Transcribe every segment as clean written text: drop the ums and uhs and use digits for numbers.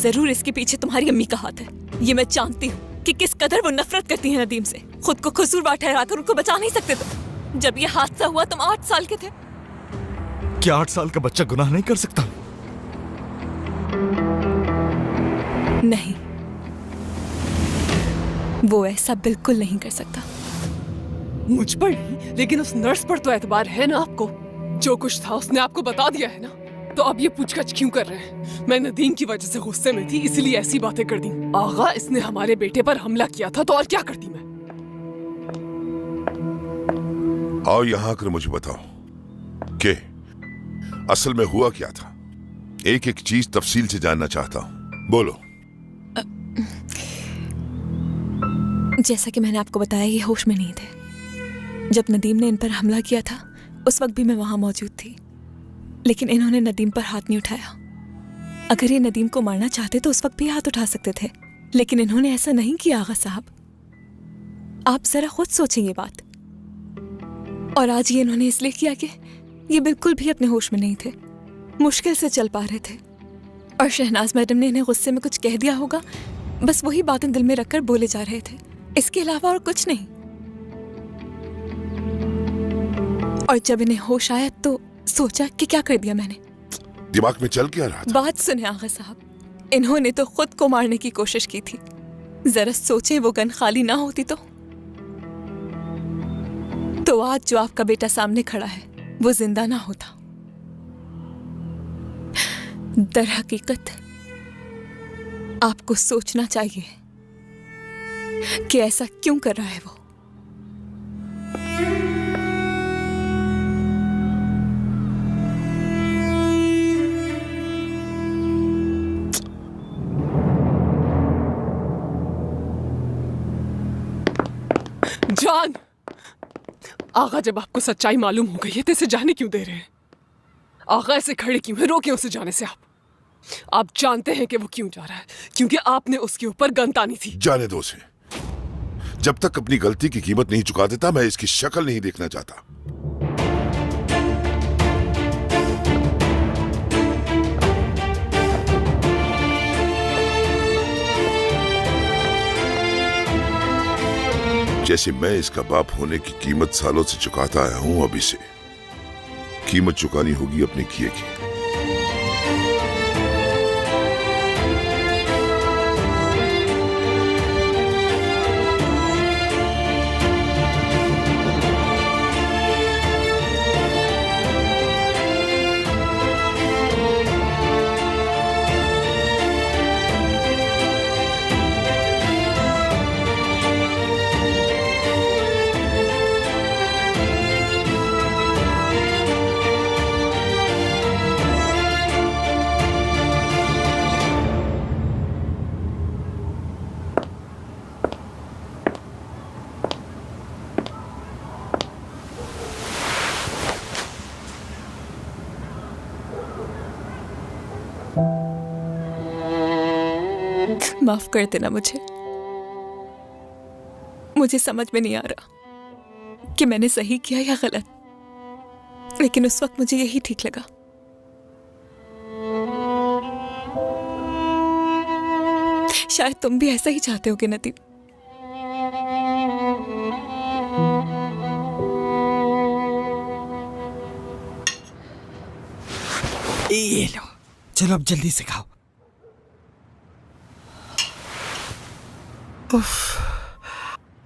जरूर इसके पीछे तुम्हारी अम्मी का हाथ है। ये मैं जानती हूँ कि किस कदर वो नफरत करती है नदीम से। खुद को कसूरवार ठहराकर उनको बचा नहीं सकते तुम। जब ये हादसा हुआ तुम 8 साल के थे। क्या 8 साल का बच्चा गुनाह नहीं कर सकता? नहीं, वो ऐसा बिल्कुल नहीं कर सकता। मुझ पर नहीं, लेकिन उस नर्स पर तो एतबार है ना आपको। जो कुछ था उसने आपको बता दिया है ना, तो अब ये पूछताछ क्यों कर रहे हैं? मैं नदीम की वजह से गुस्से में थी, इसलिए ऐसी बातें कर दी। आगा, इसने हमारे बेटे पर हमला किया था तो और क्या करती मैं? आओ यहाँ आकर मुझे बताओ कि असल में हुआ क्या था। एक एक चीज तफसील से जानना चाहता हूँ, बोलो। जैसा कि मैंने आपको बताया, ये होश में नहीं थे जब नदीम ने इन पर हमला किया था। उस वक्त भी मैं वहां मौजूद थी, लेकिन इन्होंने नदीम पर हाथ नहीं उठाया। अगर ये नदीम को मारना चाहते तो उस वक्त भी हाथ उठा सकते थे, लेकिन इन्होंने ऐसा नहीं किया। आगा साहब, आप जरा खुद सोचें ये बात। और आज ये इन्होंने इसलिए किया कि ये बिल्कुल भी अपने होश में नहीं थे, मुश्किल से चल पा रहे थे। और शहनाज मैडम ने इन्हें गुस्से में कुछ कह दिया होगा, बस वही बातें दिल में रखकर बोले जा रहे थे, इसके अलावा और कुछ नहीं। और जब इन्हें होश आया तो सोचा कि क्या कर दिया मैंने। दिमाग में चल क्या रहा था? बात सुने आगा साहब, इन्होंने तो खुद को मारने की कोशिश की थी। जरा सोचें, वो गन खाली ना होती तो आज जो आपका बेटा सामने खड़ा है वो जिंदा ना होता। दर हकीकत आपको सोचना चाहिए कि ऐसा क्यों कर रहा है वो। जान, आगा जब आपको सच्चाई मालूम हो गई है तो इसे जाने क्यों दे रहे हैं? आगा ऐसे खड़े क्यों है? रोके उसे जाने से। आप जानते हैं कि वो क्यों जा रहा है, क्योंकि आपने उसके ऊपर गन तानी थी। जाने दो उसे। जब तक अपनी गलती की कीमत नहीं चुका देता, मैं इसकी शक्ल नहीं देखना चाहता। जैसे मैं इसका बाप होने की कीमत सालों से चुकाता आया हूं, अब इसे कीमत चुकानी होगी अपने किए की। माफ कर देना मुझे समझ में नहीं आ रहा कि मैंने सही किया या गलत, लेकिन उस वक्त मुझे यही ठीक लगा। शायद तुम भी ऐसा ही चाहते हो कि नदीम। ये लो, चलो अब जल्दी से खाओ।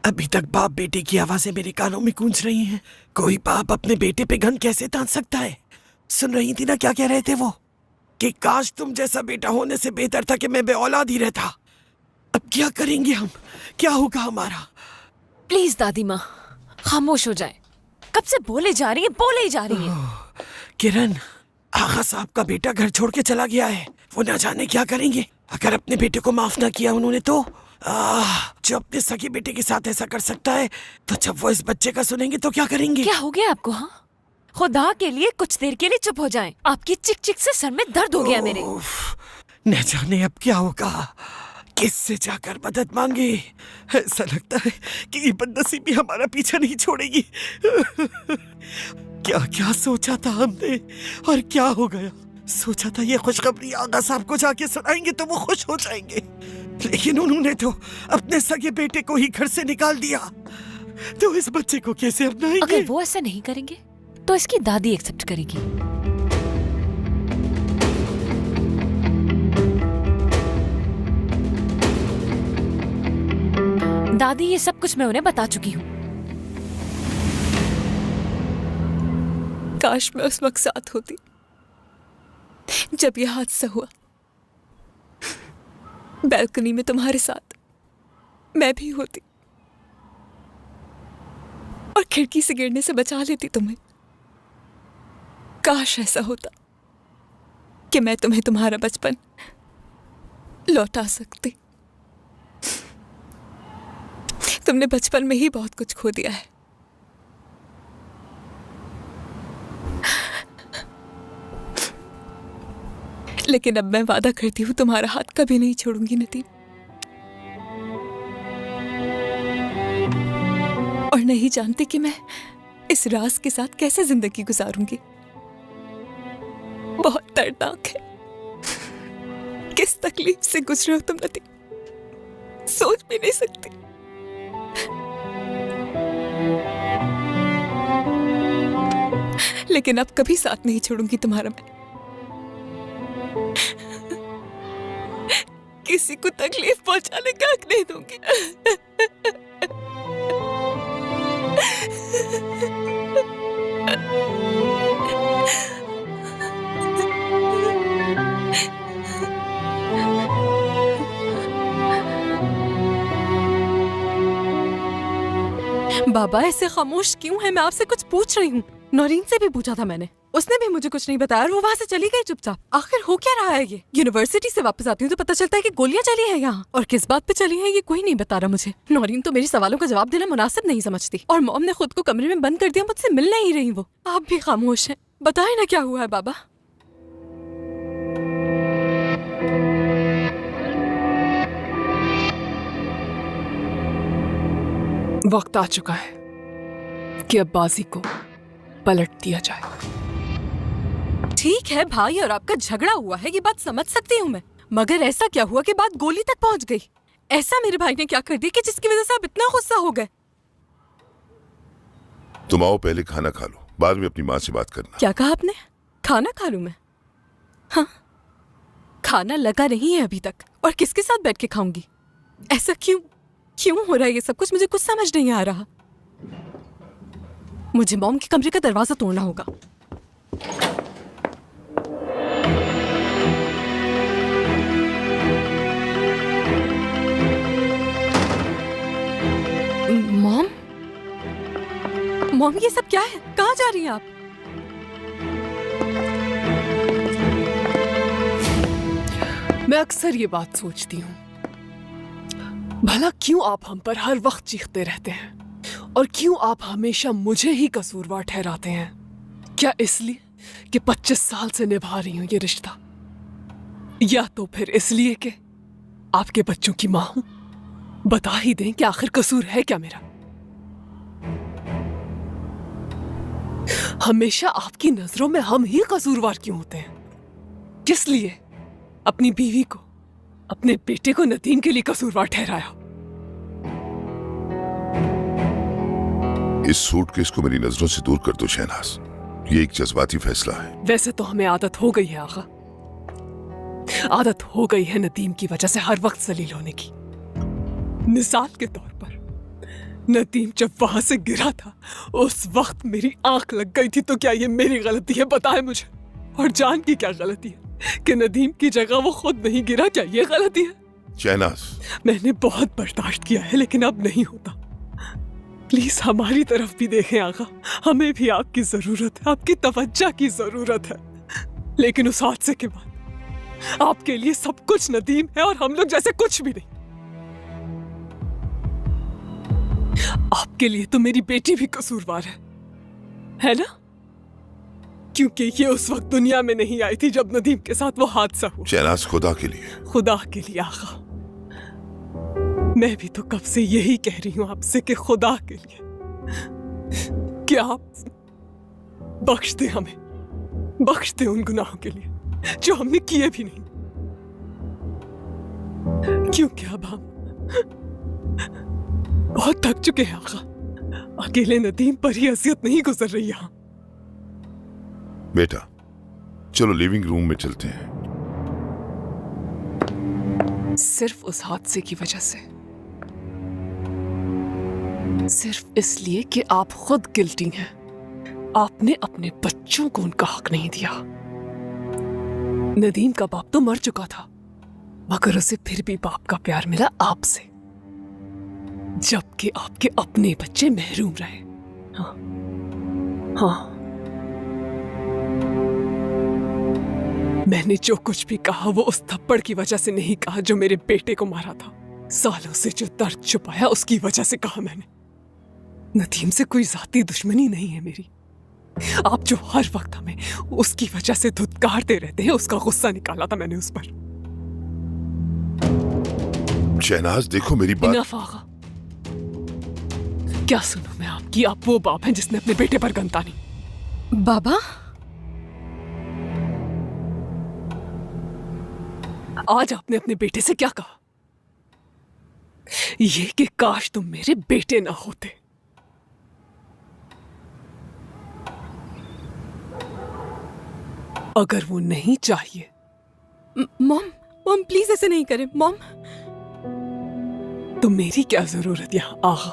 अभी तक बाप बेटे की आवाजें मेरे कानों में गूंज रही हैं। कोई बाप अपने बेटे पे गन कैसे तान सकता है? सुन रही थी ना क्या कह रहे थे वो, कि काश तुम जैसा बेटा होने से बेहतर था कि मैं बेऔलाद ही रहता। अब क्या करेंगे हम? क्या होगा हमारा? प्लीज दादी माँ खामोश हो जाए। कब से बोले जा रही है, बोले ही जा रही है। किरण, आगा साहब का बेटा घर छोड़ के चला गया है। वो ना जाने क्या करेंगे। अगर अपने बेटे को माफ ना किया उन्होंने तो जो अपने सगे बेटे के साथ ऐसा कर सकता है, तो जब वो इस बच्चे का सुनेंगे तो क्या करेंगे? क्या हो गया आपको? हाँ, खुदा के लिए कुछ देर के लिए चुप हो जाएं। आपकी चिक चिक से सर में दर्द हो गया मेरे। न जाने अब क्या होगा, किससे जाकर मदद मांगे। ऐसा लगता है कि ये बदनसीबी हमारा पीछा नहीं छोड़ेगी। क्या क्या सोचा था हमने और क्या हो गया। सोचा था ये खुशखबरी आगा साहब को जाके सुनाएंगे तो वो खुश हो जाएंगे, लेकिन उन्होंने तो अपने सगे बेटे को ही घर से निकाल दिया। तो इस बच्चे को कैसे अपनाएंगे? अगर वो ऐसा नहीं करेंगे तो इसकी दादी एक्सेप्ट करेगी। दादी ये सब कुछ मैं उन्हें बता चुकी हूँ। काश मैं उस वक्त साथ होती जब यह हादसा हुआ। बैल्कनी में तुम्हारे साथ मैं भी होती और खिड़की से गिरने से बचा लेती तुम्हें। काश ऐसा होता कि मैं तुम्हें तुम्हारा बचपन लौटा सकती। तुमने बचपन में ही बहुत कुछ खो दिया है। लेकिन अब मैं वादा करती हूँ तुम्हारा हाथ कभी नहीं छोड़ूंगी नदीम, और नहीं जानती कि मैं इस राज के साथ कैसे जिंदगी गुजारूंगी। बहुत दर्दनाक है। किस तकलीफ से गुजरे हो तुम नदीम, सोच भी नहीं सकती। लेकिन अब कभी साथ नहीं छोड़ूंगी तुम्हारा मैं। किसी को तकलीफ पहुंचाने का हक नहीं दूंगी। बाबा ऐसे खामोश क्यों है? मैं आपसे कुछ पूछ रही हूँ। नौरीन से भी पूछा था मैंने, उसने भी मुझे कुछ नहीं बताया और वो वहाँ से चली गई चुपचाप। आखिर हो क्या रहा है ये? यूनिवर्सिटी से वापस आती हूँ तो पता चलता है कि गोलियां चली हैं यहाँ, और किस बात पे चली हैं ये कोई नहीं बता रहा मुझे। नौरीन तो मेरे सवालों का जवाब देना मुनासिब नहीं समझती, और मॉम ने खुद को कमरे में बंद कर दिया, मुझसे मिल नहीं रही वो। आप भी खामोश हैं, बताए ना क्या हुआ है बाबा। वक्त आ चुका है कि अब बाजी को पलट दिया जाए। ठीक है भाई, और आपका झगड़ा हुआ है ये बात समझ सकती हूँ मैं, मगर ऐसा क्या हुआ कि बात गोली तक पहुंच गई? ऐसा मेरे भाई ने क्या कर दिया कि जिसकी वजह से आप इतना गुस्सा हो गए? तुम आओ, पहले खाना खा लो, बाद में अपनी माँ से बात करना। क्या कहा आपने? खाना खा लूं मैं? हाँ, खाना लगा नहीं है अभी तक, और किसके साथ बैठ के खाऊंगी? ऐसा क्यों हो रहा है ये सब कुछ? मुझे कुछ समझ नहीं आ रहा। मुझे मॉम के कमरे का दरवाजा तोड़ना होगा। मॉम ये सब क्या है? कहाँ जा रही हैं आप? मैं अक्सर ये बात सोचती हूँ, भला क्यों आप हम पर हर वक्त चीखते रहते हैं, और क्यों आप हमेशा मुझे ही कसूरवार ठहराते हैं? क्या इसलिए कि 25 साल से निभा रही हूं ये रिश्ता, या तो फिर इसलिए कि आपके बच्चों की मां हूं? बता ही दें कि आखिर कसूर है क्या मेरा? हमेशा आपकी नजरों में हम ही कसूरवार क्यों होते हैं? किस लिए अपनी बीवी को, अपने बेटे को नदीम के लिए कसूरवार ठहराया? इस सूटकेस को मेरी नजरों से दूर कर दो शहनाज, ये एक जज्बाती फैसला है। वैसे तो हमें आदत हो गई है आगा, आदत हो गई है नदीम की वजह से हर वक्त जलील होने की। मिसाल के तौर पर नदीम जब वहां से गिरा था उस वक्त मेरी आंख लग गई थी, तो क्या ये मेरी गलती है? बताए मुझे। और जान की क्या गलती है कि नदीम की जगह वो खुद नहीं गिरा? क्या ये गलती है? शहनाज, मैंने बहुत बर्दाश्त किया है, लेकिन अब नहीं होता। प्लीज हमारी तरफ भी देखें आगा, हमें भी आपकी जरूरत है, आपकी तवज्जो की जरूरत है। लेकिन उस हादसे के बाद आपके लिए सब कुछ नदीम है और हम लोग जैसे कुछ भी नहीं। आपके लिए तो मेरी बेटी भी कसूरवार है ना? क्योंकि ये उस वक्त दुनिया में नहीं आई थी जब नदीम के साथ वो हादसा हुआ। शहनाज, खुदा के लिए, खुदा के लिए आगा, मैं भी तो कब से यही कह रही हूं आपसे कि खुदा के लिए कि आप बख्श दे, हमें बख्श दे उन गुनाहों के लिए। जो हमने किए भी नहीं, क्योंकि अब हम बहुत थक चुके हैं आका। अकेले नदीम पर ही असियत नहीं गुजर रही यहाँ। बेटा चलो लिविंग रूम में चलते हैं। सिर्फ उस हादसे की वजह से, सिर्फ इसलिए कि आप खुद गिल्टी हैं, आपने अपने बच्चों को उनका हक नहीं दिया। नदीम का बाप तो मर चुका था, मगर उसे फिर भी बाप का प्यार मिला आपसे, जबकि आपके अपने बच्चे महरूम रहे। हाँ, हाँ। मैंने जो कुछ भी कहा वो उस थप्पड़ की वजह से नहीं कहा जो मेरे बेटे को मारा था। सालों से जो दर्द छुपाया उसकी वजह से कहा मैंने। नदीम से कोई जाती दुश्मनी नहीं है मेरी। आप जो हर वक्त हमें उसकी वजह से धुतकारते रहते हैं, उसका गुस्सा निकाला था मैंने उस पर। शहनाज देखो मेरी बात। इनफ आगा, क्या सुनूं मैं आपकी? आप वो बाप हैं जिसने अपने बेटे पर गन तानी। बाबा, आज आपने अपने बेटे से क्या कहा? ये कि काश तुम मेरे बेटे ना होते। अगर वो नहीं चाहिए। मॉम, मॉम प्लीज ऐसे नहीं करें मॉम। तो मेरी क्या जरूरत यहां आगा?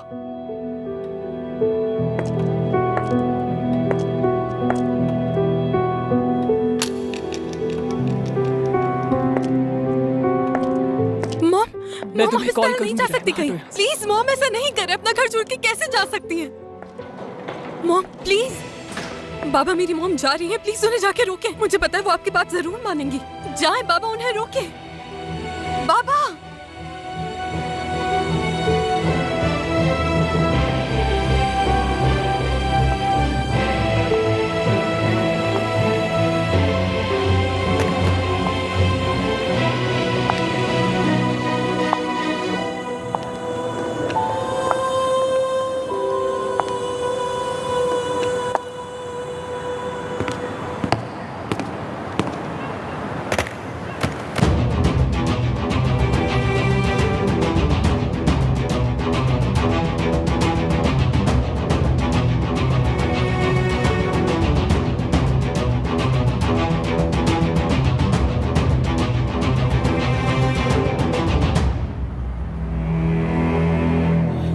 मॉम, मैं मॉम तुम्हें आप इस कॉल तरह नहीं करूंगी, जा सकती रहना कहीं। दो यहाँ से। प्लीज मॉम ऐसा नहीं करें, अपना घर छोड़ के कैसे जा सकती हैं? Mom please. बाबा मेरी मॉम जा रही है, प्लीज उन्हें जाके रोके। मुझे पता है वो आपकी बात जरूर मानेंगी। जाए बाबा, उन्हें रोके। बाबा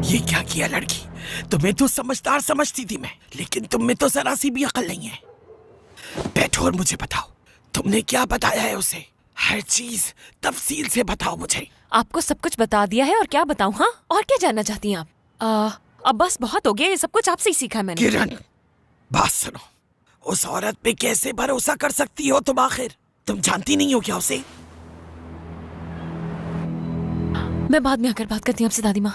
ये क्या किया लड़की? तुम्हें तो समझदार समझती थी मैं, लेकिन तुम में तो जरा सी भी अकल नहीं है। बैठो और मुझे बताओ, तुमने क्या बताया है उसे? हर चीज तफसील से बताओ मुझे। आपको सब कुछ बता दिया है और क्या बताऊं? हाँ, और क्या जानना चाहती हैं आप? अब बस बहुत हो गया, ये सब कुछ आपसे ही सीखा है मैंने। किरण, बात सुनो। उस औरत पे कैसे भरोसा कर सकती हो तुम? आखिर तुम जानती नहीं हो क्या उसे? मैं बाद में आकर बात करती हूँ आपसे दादी माँ।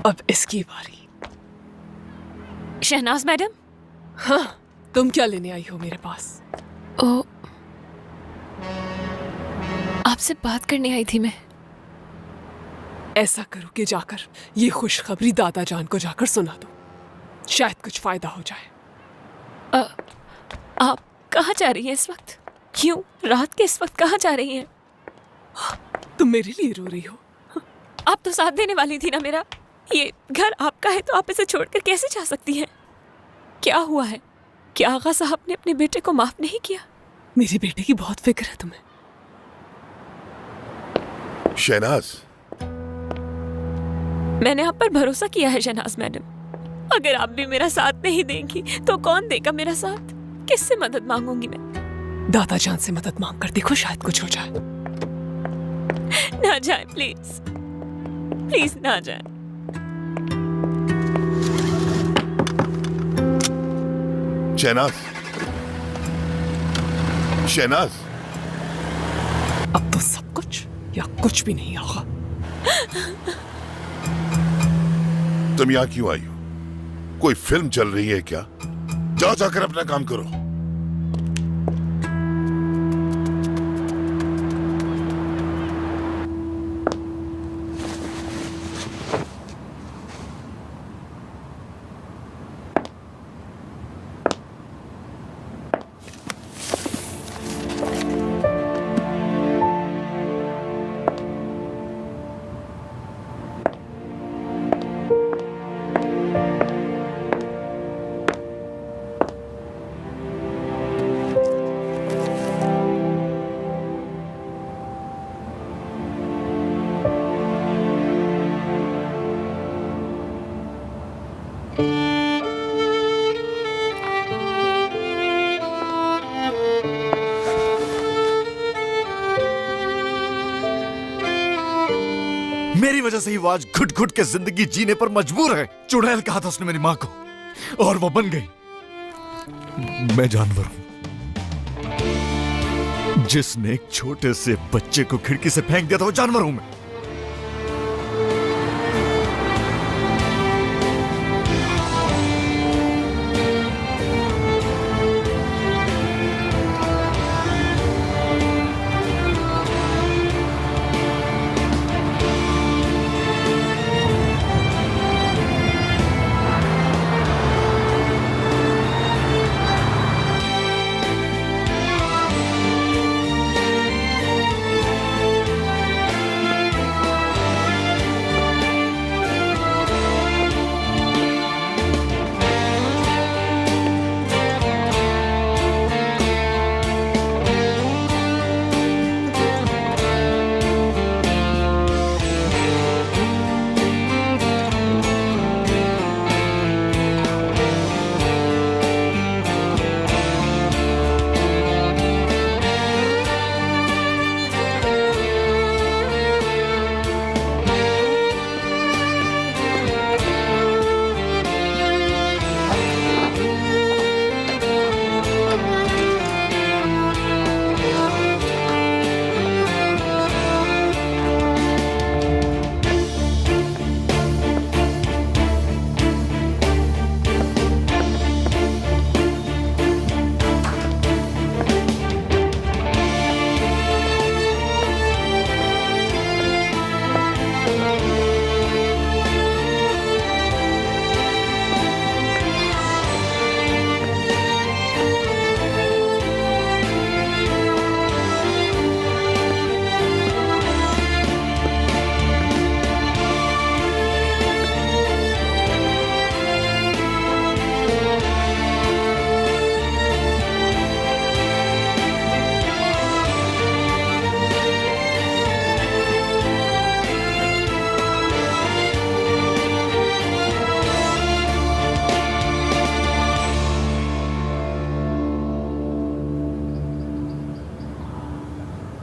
अब इसकी बारी। शहनाज मैडम। हाँ, तुम क्या लेने आई हो मेरे पास? ओ, आपसे बात करने आई थी मैं। ऐसा करो कि जाकर ये खुशखबरी दादा जान को जाकर सुना दो, शायद कुछ फायदा हो जाए। आप कहाँ जा रही हैं इस वक्त? क्यों रात के इस वक्त कहाँ जा रही हैं? तुम मेरे लिए रो रही हो? आप तो साथ देने वाली थी ना मेरा। ये घर आपका है तो आप इसे छोड़कर कैसे जा सकती हैं? क्या हुआ है? क्या आगा साहब ने अपने बेटे को माफ नहीं किया? मेरे बेटे की बहुत फिक्र है तुम्हें। शहनाज, मैंने आप पर भरोसा किया है शहनाज मैडम। अगर आप भी मेरा साथ नहीं देंगी तो कौन देगा मेरा साथ? किससे मदद मांगूंगी मैं? दादा जान से मदद मांग कर देखो, शायद कुछ हो जाए। ना जाए प्लीज, प्लीज ना जाए। शहनाज, शहनाज, अब तो सब कुछ या कुछ भी नहीं होगा। तुम यहाँ क्यों आई हो? कोई फिल्म चल रही है क्या? जाओ जाकर अपना काम करो। मेरी वजह से ही वो आज घुट घुट के जिंदगी जीने पर मजबूर है। चुड़ैल कहा था उसने मेरी मां को, और वो बन गई। मैं जानवर हूं जिसने एक छोटे से बच्चे को खिड़की से फेंक दिया था। वो जानवर हूं मैं।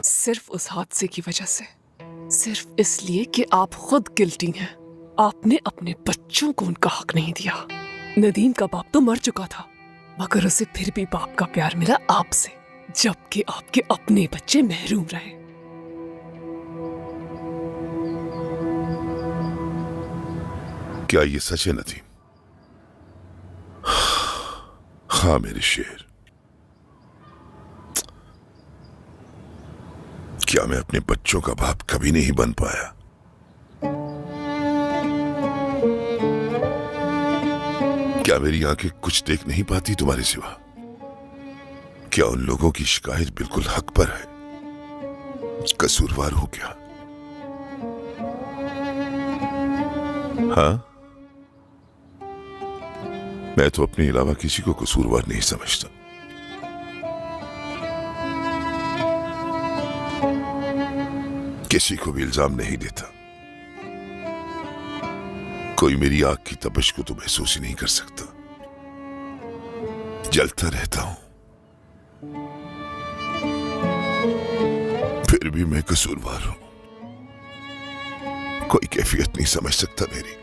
सिर्फ उस हादसे की वजह से, सिर्फ इसलिए कि आप खुद गिल्टी हैं। आपने अपने बच्चों को उनका हक नहीं दिया। नदीम का बाप तो मर चुका था, मगर उसे फिर भी बाप का प्यार मिला आपसे, जबकि आपके अपने बच्चे महरूम रहे। क्या ये सच है नदीम? हाँ मेरे शेर, क्या मैं अपने बच्चों का बाप कभी नहीं बन पाया? क्या मेरी आंखें कुछ देख नहीं पाती तुम्हारे सिवा? क्या उन लोगों की शिकायत बिल्कुल हक पर है? कसूरवार हूं क्या? हाँ, मैं तो अपने अलावा किसी को कसूरवार नहीं समझता। किसी को भी इल्जाम नहीं देता। कोई मेरी आग की तपिश को तो महसूस ही नहीं कर सकता। जलता रहता हूं, फिर भी मैं कसूरवार हूं। कोई कैफियत नहीं समझ सकता मेरी।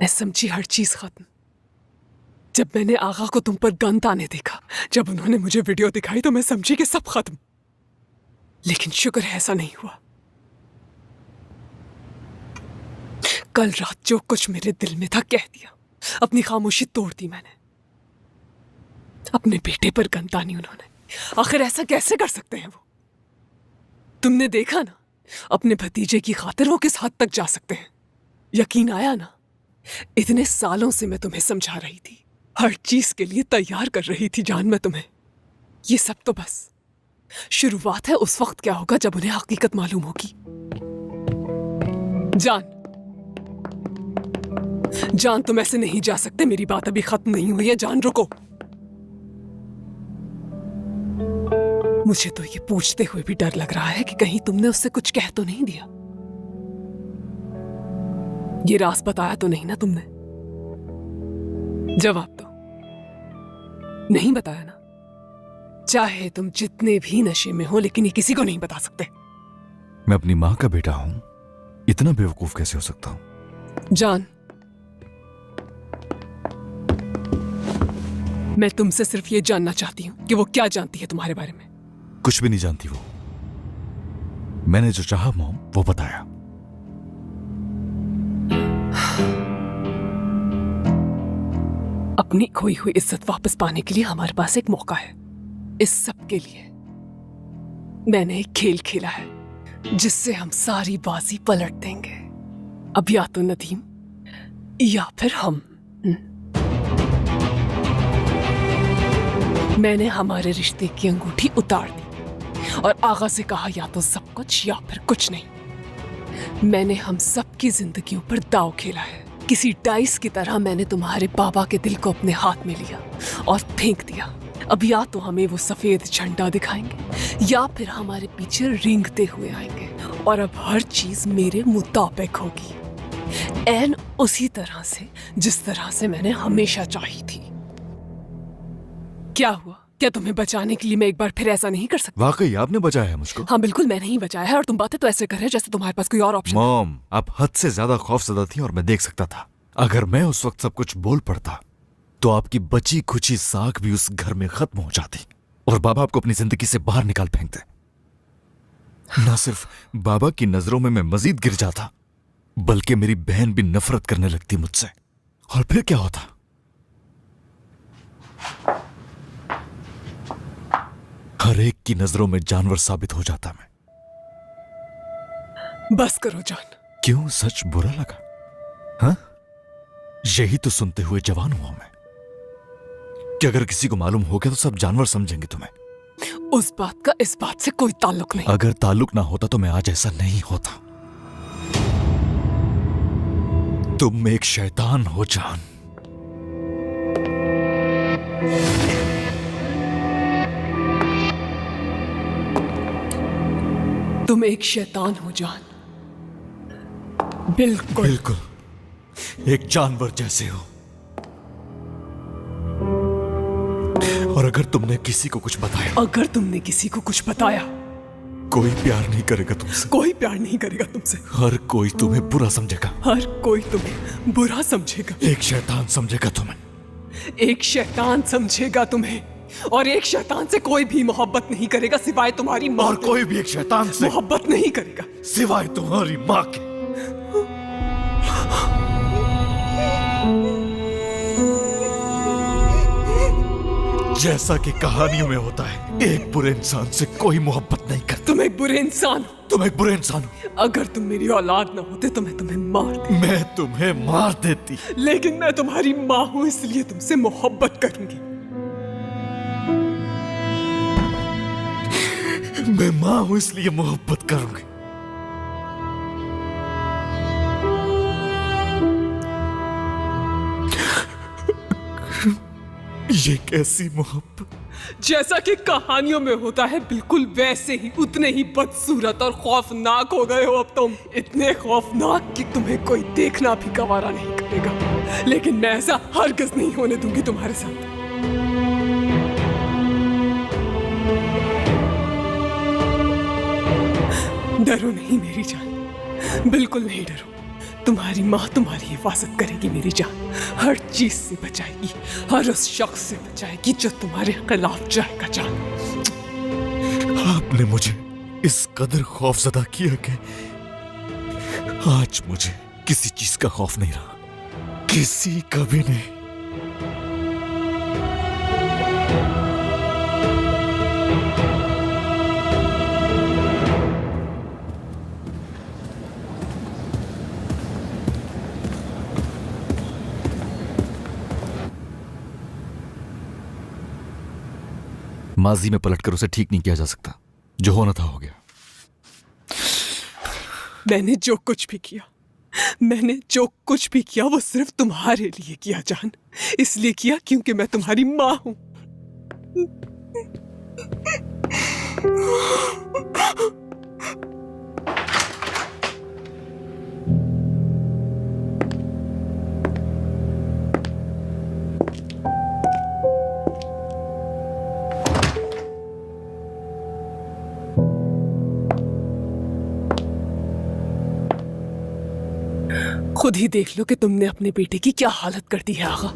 मैं समझी हर चीज खत्म जब मैंने आगा को तुम पर गन ताने देखा। जब उन्होंने मुझे वीडियो दिखाई तो मैं समझी कि सब खत्म। लेकिन शुक्र है ऐसा नहीं हुआ। कल रात जो कुछ मेरे दिल में था कह दिया, अपनी खामोशी तोड़ दी मैंने। अपने बेटे पर गन तानी उन्होंने। आखिर ऐसा कैसे कर सकते हैं वो? तुमने देखा ना अपने भतीजे की खातिर वो किस हद तक जा सकते हैं। यकीन आया ना? इतने सालों से मैं तुम्हें समझा रही थी, हर चीज के लिए तैयार कर रही थी जान मैं तुम्हें। ये सब तो बस शुरुआत है। उस वक्त क्या होगा जब उन्हें हकीकत मालूम होगी। जान तुम ऐसे नहीं जा सकते। मेरी बात अभी खत्म नहीं हुई है। जान रुको। मुझे तो ये पूछते हुए भी डर लग रहा है कि कहीं तुमने उससे कुछ कह तो नहीं दिया। ये राज बताया तो नहीं ना तुमने? जवाब दो। नहीं बताया ना? चाहे तुम जितने भी नशे में हो लेकिन ये किसी को नहीं बता सकते। मैं अपनी माँ का बेटा हूं, इतना बेवकूफ कैसे हो सकता हूं? जान, मैं तुमसे सिर्फ ये जानना चाहती हूं कि वो क्या जानती है तुम्हारे बारे में। कुछ भी नहीं जानती वो। मैंने जो चाहा मॉम वो बताया। अपनी खोई हुई इज्जत वापस पाने के लिए हमारे पास एक मौका है। इस सब के लिए मैंने एक खेल खेला है जिससे हम सारी बाजी पलट देंगे। अब या तो नदीम या फिर हम। मैंने हमारे रिश्ते की अंगूठी उतार दी और आगा से कहा या तो सब कुछ या फिर कुछ नहीं। मैंने हम सब की जिंदगियों पर दांव खेला है। किसी डाइस की तरह मैंने तुम्हारे बाबा के दिल को अपने हाथ में लिया और फेंक दिया। अब या तो हमें वो सफेद झंडा दिखाएंगे या फिर हमारे पीछे रेंगते हुए आएंगे। और अब हर चीज मेरे मुताबिक होगी, ऐन उसी तरह से जिस तरह से मैंने हमेशा चाही थी। क्या हुआ? क्या तुम्हें बचाने के लिए मैं एक बार फिर ऐसा नहीं कर सकती? वाकई आपने बचाया है मुझको? हाँ बिल्कुल, मैंने ही बचाया है। और तुम बातें तो ऐसे कर रहे हो जैसे तुम्हारे पास कोई और ऑप्शन। मॉम, आप हद से ज्यादा खौफजदा थी और मैं देख सकता था। अगर मैं उस वक्त सब कुछ बोल पड़ता तो आपकी बची खुची साख भी उस घर में खत्म हो जाती और बाबा आपको अपनी जिंदगी से बाहर निकाल फेंकते। ना सिर्फ बाबा की नजरों में मैं मजीद गिर जाता बल्कि मेरी बहन भी नफरत करने लगती मुझसे। और फिर क्या होता? हर एक की नजरों में जानवर साबित हो जाता मैं। बस करो जान। क्यों, सच बुरा लगा? हाँ, यही तो सुनते हुए जवान हुआ मैं कि अगर किसी को मालूम हो गया तो सब जानवर समझेंगे तुम्हें। उस बात का इस बात से कोई ताल्लुक नहीं। अगर ताल्लुक ना होता तो मैं आज ऐसा नहीं होता। तुम एक शैतान हो जान। तुम एक शैतान हो जान। बिल्कुल बिल्कुल, एक जानवर जैसे हो। और अगर तुमने किसी को कुछ बताया, अगर तुमने किसी को कुछ बताया, कोई प्यार नहीं करेगा तुमसे। कोई प्यार नहीं करेगा तुमसे। हर कोई तुम्हें बुरा समझेगा। हर कोई तुम्हें बुरा समझेगा। एक शैतान समझेगा तुम्हें। एक शैतान समझेगा तुम्हें। और एक शैतान से कोई भी मोहब्बत नहीं करेगा सिवाय तुम्हारी माँ और के। कोई भी एक शैतान से मोहब्बत नहीं करेगा सिवाय तुम्हारी माँ के। जैसा कि कहानियों में होता है, एक बुरे इंसान से कोई मोहब्बत नहीं करता। तुम एक बुरे इंसान हो। तुम एक बुरे इंसान हो। अगर तुम मेरी औलाद ना होते तो मैं तुम्हें मार देती। मैं तुम्हें मार देती। लेकिन मैं तुम्हारी माँ हूं इसलिए तुमसे मोहब्बत करूंगी। मैं माँ हूं इसलिए मोहब्बत करूंगी। ये कैसी मोहब्बत? जैसा कि कहानियों में होता है बिल्कुल वैसे ही, उतने ही बदसूरत और खौफनाक हो गए हो अब तुम। इतने खौफनाक कि तुम्हें कोई देखना भी गवारा नहीं करेगा। लेकिन मैं ऐसा हरगिज़ नहीं होने दूंगी तुम्हारे साथ। डरो नहीं मेरी जान, बिल्कुल नहीं डरो। तुम्हारी माँ तुम्हारी हिफाजत करेगी मेरी जान, हर चीज से बचाएगी, हर उस शख्स से बचाएगी जो तुम्हारे खिलाफ जाएगा जान। आपने मुझे इस कदर खौफजदा किया कि आज मुझे किसी चीज का खौफ नहीं रहा, किसी का भी नहीं। माजी में पलटकर उसे ठीक नहीं किया जा सकता, जो होना था हो गया। मैंने जो कुछ भी किया, मैंने जो कुछ भी किया वो सिर्फ तुम्हारे लिए किया जान, इसलिए किया क्योंकि मैं तुम्हारी माँ हूं। खुद ही देख लो कि तुमने अपने बेटे की क्या हालत कर दी है आगा।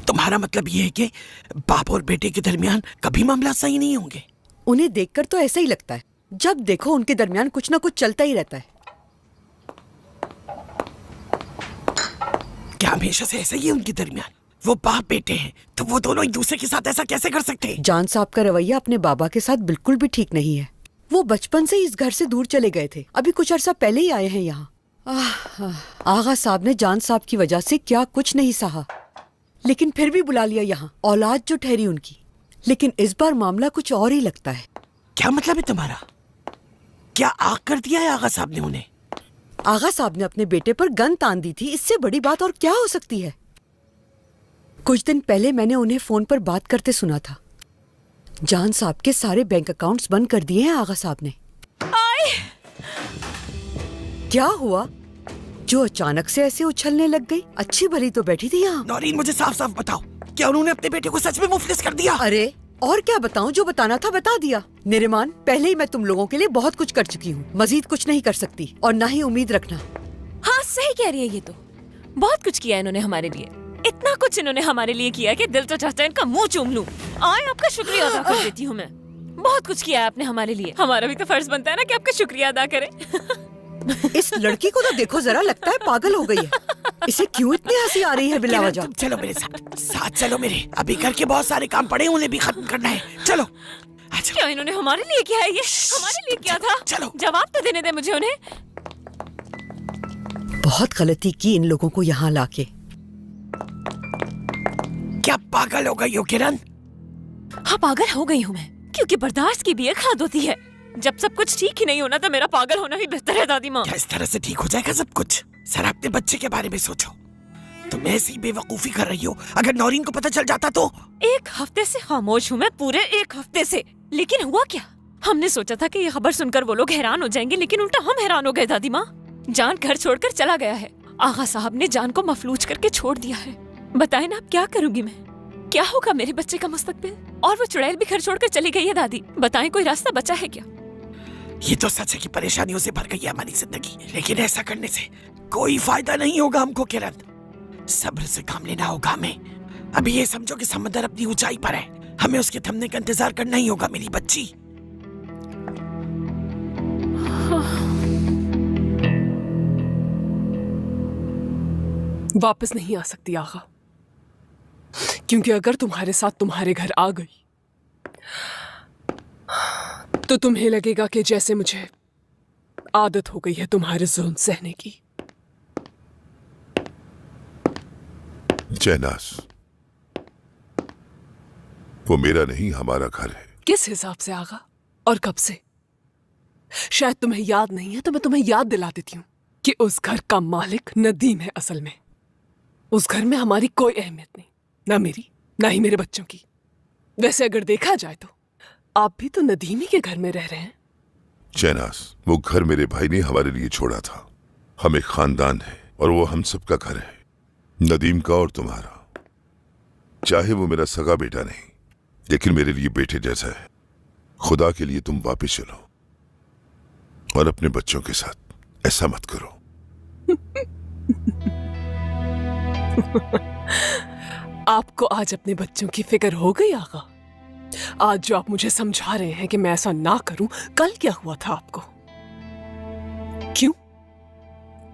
तुम्हारा मतलब ये है कि बाप और बेटे के दरमियान कभी मामला सही नहीं होंगे? उन्हें देखकर तो ऐसा ही लगता है, जब देखो उनके दरमियान कुछ ना कुछ चलता ही रहता है। क्या हमेशा से ऐसा ही है उनके दरमियान? वो बाप बेटे हैं तो वो दोनों एक दूसरे के साथ ऐसा कैसे कर सकते हैं? जान साहब का रवैया अपने बाबा के साथ बिल्कुल भी ठीक नहीं है। वो बचपन से इस घर से दूर चले गए थे, अभी कुछ अरसा पहले ही आए हैं यहाँ। आगा साहब ने जान साहब की वजह से क्या कुछ नहीं सहा, लेकिन फिर भी बुला लिया यहाँ, औलाद जो ठहरी उनकी। लेकिन इस बार मामला कुछ और ही लगता है। क्या मतलब है तुम्हारा? क्या आग कर दिया है आगा साहब ने उन्हें? आगा साहब ने अपने बेटे पर गन तान दी थी, इससे बड़ी बात और क्या हो सकती है? कुछ दिन पहले मैंने उन्हें फोन पर बात करते सुना था। जान साहब के सारे बैंक अकाउंट्स बंद कर दिए हैं आगा साहब ने। क्या हुआ जो अचानक से ऐसे उछलने लग गई? अच्छी भली तो बैठी थी यहाँ। नौरीन, मुझे साफ साफ बताओ, क्या उन्होंने अपने बेटे को सच में मुफलिस कर दिया? अरे और क्या बताऊं, जो बताना था बता दिया। निरिमान, पहले ही मैं तुम लोगों के लिए बहुत कुछ कर चुकी हूँ, मजीद कुछ नहीं कर सकती और ना ही उम्मीद रखना। हाँ सही कह रही है, ये तो बहुत कुछ किया इन्होंने हमारे लिए, इतना कुछ इन्होंने हमारे लिए किया कि दिल तो चाहता है इनका मुंह चूम लूं। आए आपका शुक्रिया अदा कर देती हूँ मैं। बहुत कुछ किया है आपने हमारे लिए, हमारा भी तो फर्ज बनता है ना कि आपका शुक्रिया अदा करें। इस लड़की को तो देखो जरा, लगता है पागल हो गई है। इसे क्यों इतनी हंसी आ रही है बिला वजह? तुम चलो मेरे साथ चलो मेरे। अभी घर के बहुत सारे काम पड़े हैं, उन्हें भी खत्म करना है। चलो। क्या इन्होंने हमारे लिए किया है? ये हमारे लिए क्या था? चलो जवाब तो देने दे मुझे उन्हें। बहुत गलती की इन लोगों को यहाँ लाके। क्या पागल हो गई हो किरण? हाँ पागल हो गई हूँ मैं, क्योंकि बर्दाश्त की भी एक हद होती है। जब सब कुछ ठीक ही नहीं होना तो मेरा पागल होना ही बेहतर है दादी माँ। क्या इस तरह से ठीक हो जाएगा सब कुछ? सर अपने बच्चे के बारे में सोचो। तुम ऐसी बेवकूफी कर रही हो, अगर नौरीन को पता चल जाता तो? एक हफ्ते से खामोश हूँ मैं, पूरे एक हफ्ते से। लेकिन हुआ क्या? हमने सोचा था कि ये खबर सुनकर वो लोग हैरान हो जाएंगे, लेकिन उल्टा हम हैरान हो गए दादी माँ। जान घर छोड़कर चला गया है। आगा साहब ने जान को मफलूज करके छोड़ दिया है। बताए ना अब क्या करूंगी मैं? क्या होगा मेरे बच्चे का मुस्तकबिल? और वो चुड़ैल भी घर छोड़कर चली गई है दादी। बताएं कोई रास्ता बचा है क्या? ये तो सच है कि परेशानियों से भर गई है हमारी जिंदगी, लेकिन ऐसा करने से कोई फायदा नहीं होगा हमको किरण। सब्र से काम लेना होगा हमें। अभी ये समझो कि समंदर अपनी ऊंचाई पर है, हमें उसके थमने का इंतजार करना ही होगा मेरी बच्ची। वापस नहीं आ सकती आगा, क्योंकि अगर तुम्हारे साथ तुम्हारे घर आ गई तो तुम्हें लगेगा कि जैसे मुझे आदत हो गई है तुम्हारे जुल्म सहने की। जैनास, वो मेरा नहीं हमारा घर है। किस हिसाब से आगा और कब से? शायद तुम्हें याद नहीं है तो मैं तुम्हें याद दिला देती हूँ कि उस घर का मालिक नदीम है। असल में उस घर में हमारी कोई अहमियत नहीं, ना मेरी ना ही मेरे बच्चों की। वैसे अगर देखा जाए तो आप भी तो नदीम ही के घर में रह रहे हैं। जैनास, वो घर मेरे भाई ने हमारे लिए छोड़ा था। हम एक खानदान है और वो हम सबका घर है, नदीम का और तुम्हारा। चाहे वो मेरा सगा बेटा नहीं, लेकिन मेरे लिए बेटे जैसा है। खुदा के लिए तुम वापस चलो और अपने बच्चों के साथ ऐसा मत करो। आपको आज अपने बच्चों की फिक्र हो गई आगा? आज जो आप मुझे समझा रहे हैं कि मैं ऐसा ना करूं, कल क्या हुआ था आपको? क्यों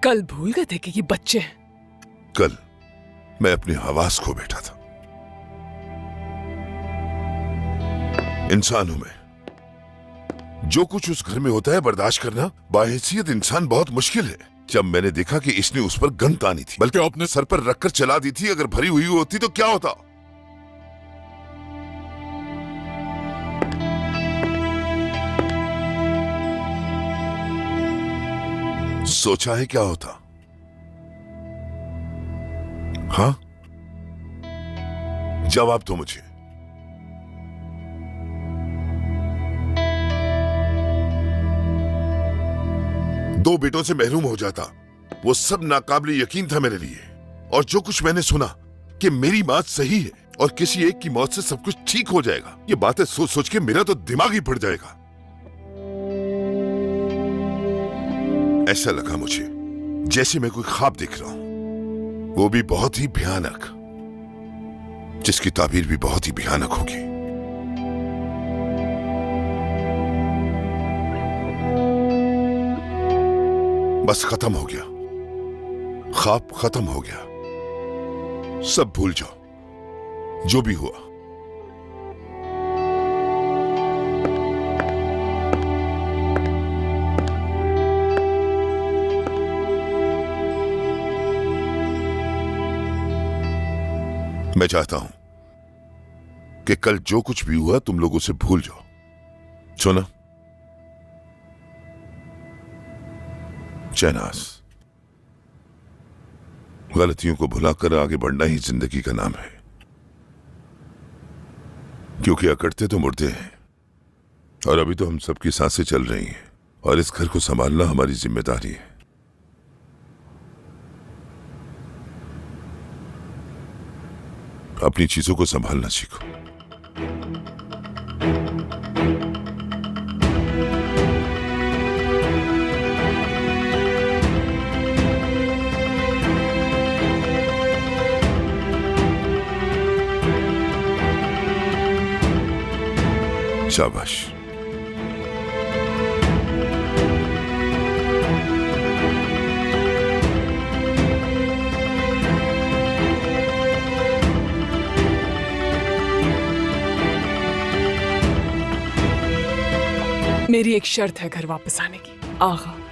कल भूल गए थे कि ये बच्चे हैं? कल मैं अपने हवास खो बैठा था। इंसान हूं मैं, जो कुछ उस घर में होता है बर्दाश्त करना बाहैसियत इंसान बहुत मुश्किल है। जब मैंने देखा कि इसने उस पर गन तानी थी, बल्कि अपने सर पर रखकर चला दी थी, अगर भरी हुई होती तो क्या होता? सोचा है क्या होता? हाँ, जवाब दो मुझे। दो बेटों से महरूम हो जाता, वो सब नाकाबिले यकीन था मेरे लिए। और जो कुछ मैंने सुना कि मेरी बात सही है और किसी एक की मौत से सब कुछ ठीक हो जाएगा, ये बातें सोच सोच के मेरा तो दिमाग ही फट जाएगा। ऐसा लगा मुझे जैसे मैं कोई ख्वाब देख रहा हूं, वो भी बहुत ही भयानक, जिसकी ताबीर भी बहुत ही भयानक होगी। बस खत्म हो गया, ख्वाब खत्म हो गया, सब भूल जाओ जो भी हुआ। मैं चाहता हूं कि कल जो कुछ भी हुआ तुम लोग उसे भूल जाओ। सुना? शहनाज, गलतियों को भुलाकर आगे बढ़ना ही जिंदगी का नाम है, क्योंकि अकड़ते तो मुर्दे हैं और अभी तो हम सबकी सांसें चल रही हैं और इस घर को संभालना हमारी जिम्मेदारी है। अपनी चीजों को संभालना सीखो। शाबाश। मेरी एक शर्त है घर वापस आने की, आगा।